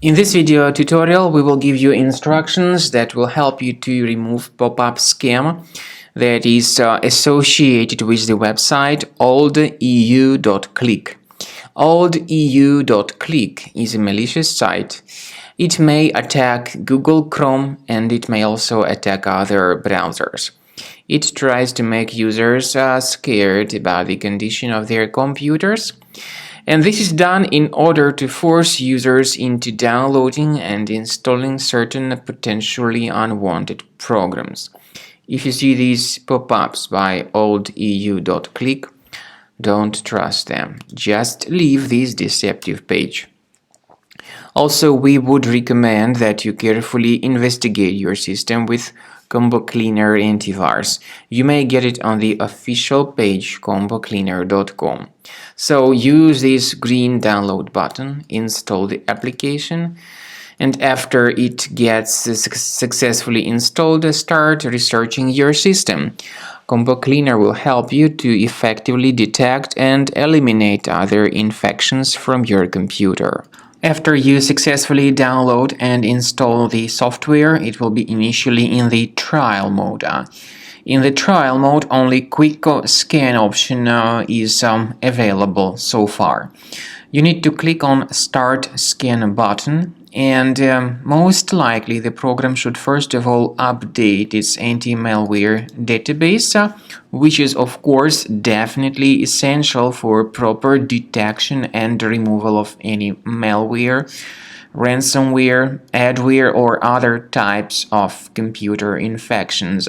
In this video tutorial, we will give you instructions that will help you to remove pop-up scam that is associated with the website Oldeu.click. Oldeu.click is a malicious site. It may attack Google Chrome and it may also attack other browsers. It tries to make users scared about the condition of their computers. And this is done in order to force users into downloading and installing certain potentially unwanted programs. If you see these pop-ups by Oldeu.click, don't trust them. Just leave this deceptive page. Also, we would recommend that you carefully investigate your system with Combo Cleaner antivirus. You may get it on the official page combocleaner.com. So use this green download button, install the application, and after it gets successfully installed, start researching your system. Combo Cleaner will help you to effectively detect and eliminate other infections from your computer. After you successfully download and install the software, it will be initially in the trial mode. In the trial mode, only Quick Scan option is available so far. You need to click on Start Scan button, and most likely the program should first of all update its anti-malware database, which is of course definitely essential for proper detection and removal of any malware, ransomware, adware, or other types of computer infections.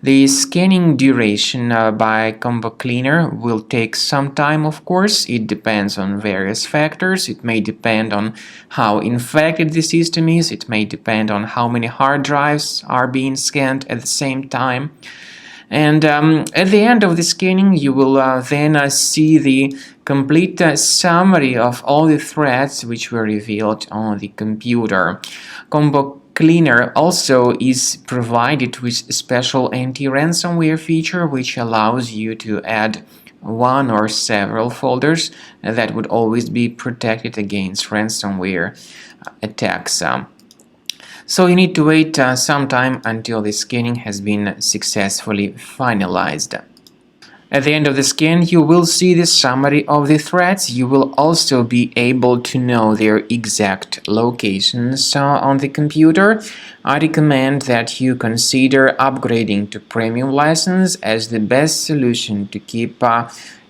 The scanning duration by Combo Cleaner will take some time, of course. It depends on various factors. It may depend on how infected the system is. It may depend on how many hard drives are being scanned at the same time. And at the end of the scanning, you will then see the complete summary of all the threats which were revealed on the computer. Combo Cleaner also is provided with a special anti-ransomware feature which allows you to add one or several folders that would always be protected against ransomware attacks. So you need to wait some time until the scanning has been successfully finalized. At the end of the scan, you will see the summary of the threats. You will also be able to know their exact locations on the computer. I recommend that you consider upgrading to premium license as the best solution to keep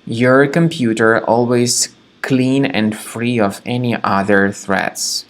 your computer always clean and free of any other threats.